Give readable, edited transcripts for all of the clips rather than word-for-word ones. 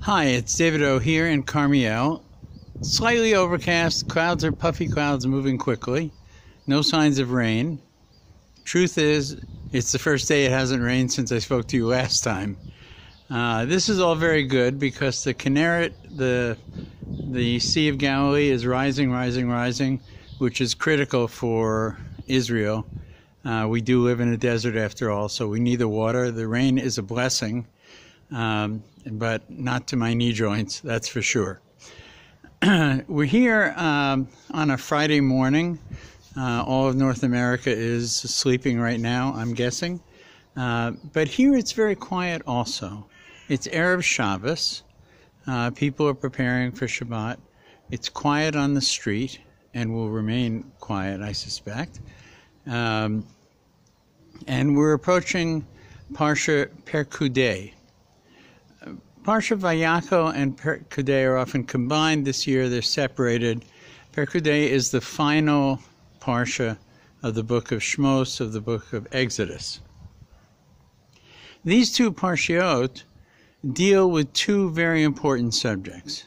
Hi, it's David O here in Karmiel. Slightly overcast, clouds are puffy clouds moving quickly. No signs of rain. Truth is, it's the first day it hasn't rained since I spoke to you last time. This is all very good because the Kinneret, the Sea of Galilee is rising, which is critical for Israel. We do live in a desert after all, so we need the water. The rain is a blessing. But not to my knee joints, that's for sure. We're here on a Friday morning. All of North America is sleeping right now, I'm guessing. But here it's very quiet also. It's Erev Shabbos. People are preparing for Shabbat. It's quiet on the street and will remain quiet, I suspect. And we're approaching Parsha PERKUDEI. Parsha Vayako and PERKUDEI are often combined. This year they're separated. PERKUDEI is the final Parsha of the book of Shmos, of the book of Exodus. These two Parshiot deal with two very important subjects.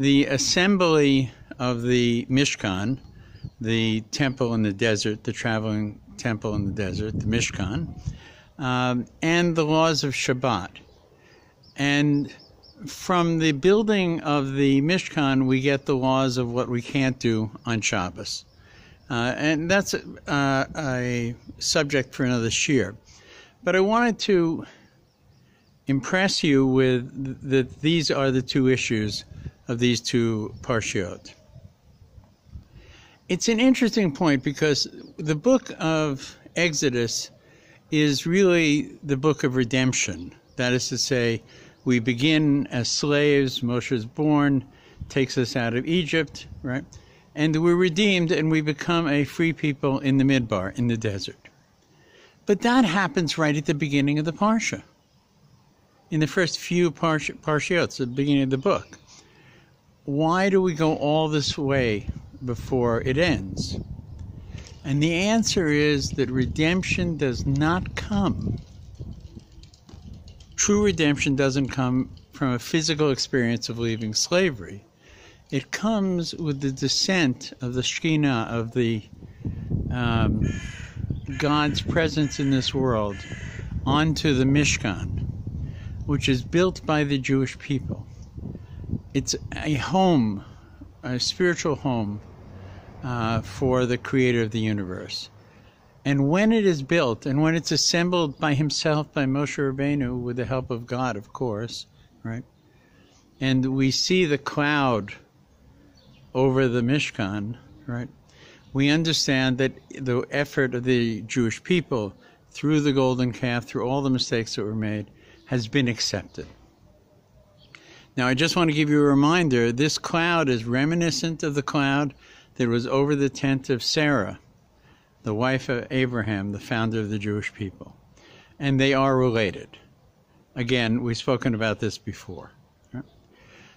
The assembly of the Mishkan, the temple in the desert, the traveling temple in the desert, the Mishkan, and the laws of Shabbat. And from the building of the Mishkan, we get the laws of what we can't do on Shabbos. And that's a subject for another shiur. But I wanted to impress you with that these are the two issues of these two parshiot. It's an interesting point because the book of Exodus is really the book of redemption. That is to say, we begin as slaves. Moshe is born, takes us out of Egypt, right? And we're redeemed and we become a free people in the Midbar, in the desert. But that happens right at the beginning of the Parsha. In the first few Parshiot, the beginning of the book. Why do we go all this way before it ends? And the answer is that redemption does not come. True redemption doesn't come from a physical experience of leaving slavery. It comes with the descent of the Shekhinah, of the God's presence in this world, onto the Mishkan, which is built by the Jewish people. It's a home, a spiritual home for the Creator of the universe. And when it is built, and when it's assembled by himself, by Moshe Rabbeinu, with the help of God, of course, right? And we see the cloud over the Mishkan, right? We understand that the effort of the Jewish people, through the golden calf, through all the mistakes that were made, has been accepted. Now, I just want to give you a reminder, this cloud is reminiscent of the cloud that was over the tent of Sarah, the wife of Abraham, the founder of the Jewish people. And they are related. Again, we've spoken about this before. Right?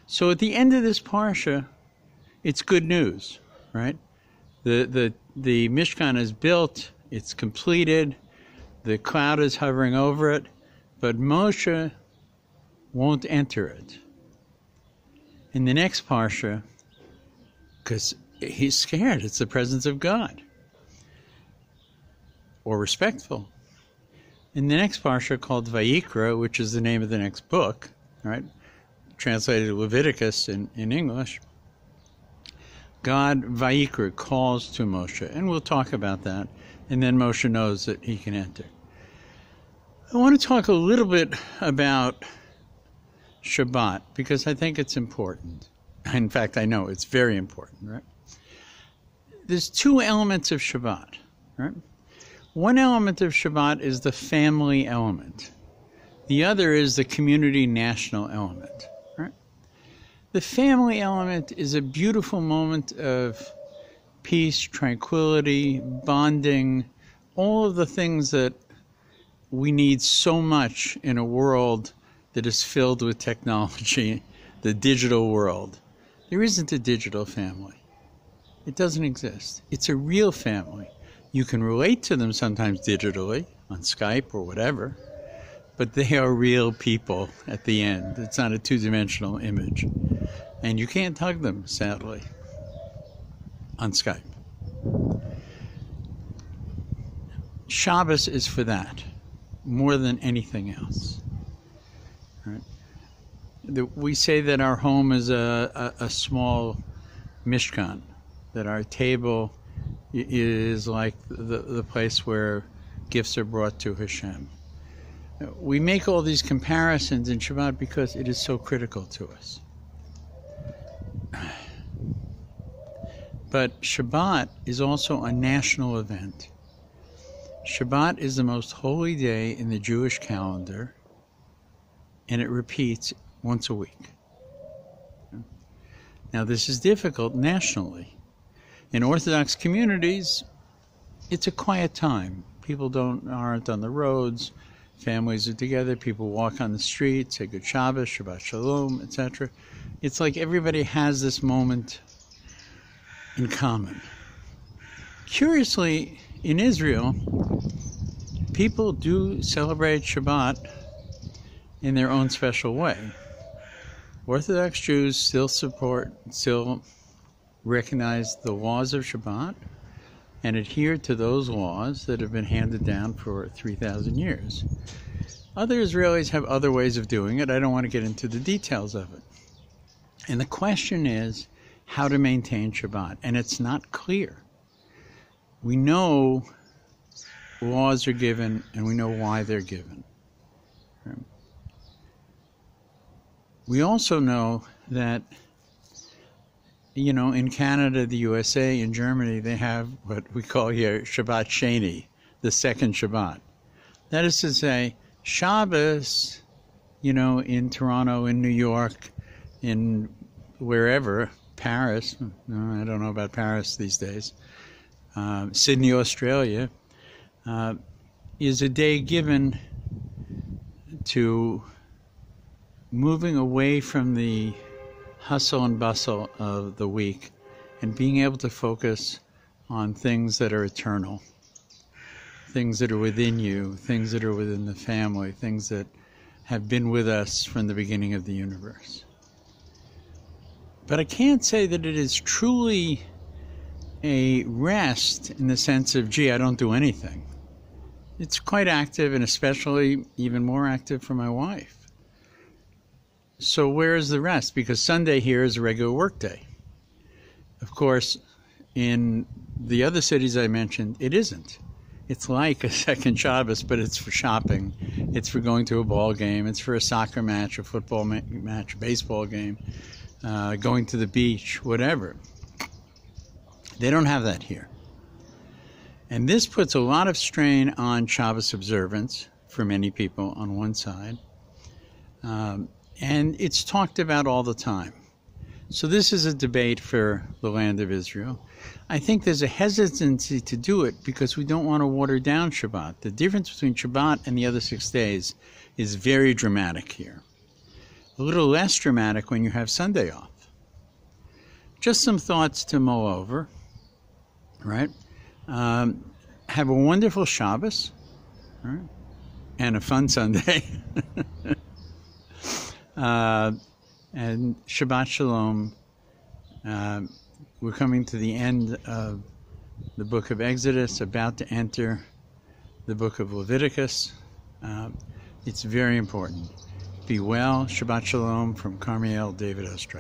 So at the end of this Parsha, it's good news, right? The Mishkan is built, it's completed, the cloud is hovering over it, but Moshe won't enter it. In the next Parsha, because he's scared, it's the presence of God. Or respectful. In the next parsha called Vayikra, which is the name of the next book, right? Translated Leviticus in English, God, Vayikra, calls to Moshe, and we'll talk about that, and then Moshe knows that he can enter. I want to talk a little bit about Shabbat, because I think it's important. In fact, I know it's very important, right? There's two elements of Shabbat, right? One element of Shabbat is the family element. The other is the community national element. Right? The family element is a beautiful moment of peace, tranquility, bonding, all of the things that we need so much in a world that is filled with technology, the digital world. There isn't a digital family. It doesn't exist. It's a real family. You can relate to them sometimes digitally, on Skype or whatever, but they are real people at the end. It's not a two-dimensional image. And you can't hug them, sadly, on Skype. Shabbos is for that, more than anything else. Right? We say that our home is a small mishkan, that our table is like the place where gifts are brought to HaShem. We make all these comparisons in Shabbat because it is so critical to us. But Shabbat is also a national event. Shabbat is the most holy day in the Jewish calendar, and it repeats once a week. Now, this is difficult nationally. In Orthodox communities, it's a quiet time. People aren't on the roads, families are together, people walk on the street, say good Shabbos, Shabbat Shalom, etc. It's like everybody has this moment in common. Curiously, in Israel, people do celebrate Shabbat in their own special way. Orthodox Jews still recognize the laws of Shabbat and adhere to those laws that have been handed down for 3,000 years. Other Israelis have other ways of doing it. I don't want to get into the details of it. And the question is how to maintain Shabbat, and it's not clear. We know laws are given, and we know why they're given. We also know that, you know, in Canada, the USA, in Germany, they have what we call here Shabbat Sheni, the second Shabbat. That is to say, Shabbos, you know, in Toronto, in New York, in wherever, Paris, I don't know about Paris these days, Sydney, Australia, is a day given to moving away from the hustle and bustle of the week and being able to focus on things that are eternal, things that are within you, things that are within the family, things that have been with us from the beginning of the universe. But I can't say that it is truly a rest in the sense of, gee, I don't do anything. It's quite active, and especially even more active for my wife. So where is the rest? Because Sunday here is a regular work day. Of course, in the other cities I mentioned, it isn't. It's like a second Shabbos, but it's for shopping. It's for going to a ball game. It's for a soccer match, a football match, a baseball game, going to the beach, whatever. They don't have that here. And this puts a lot of strain on Shabbos observance for many people on one side. And it's talked about all the time. So this is a debate for the land of Israel. I think there's a hesitancy to do it because we don't want to water down Shabbat. The difference between Shabbat and the other 6 days is very dramatic here. A little less dramatic when you have Sunday off. Just some thoughts to mull over, right? Have a wonderful Shabbos, right? And a fun Sunday. And Shabbat Shalom. We're coming to the end of the book of Exodus, about to enter the book of Leviticus. It's very important. Be well. Shabbat Shalom from Karmiel R David Ostriker.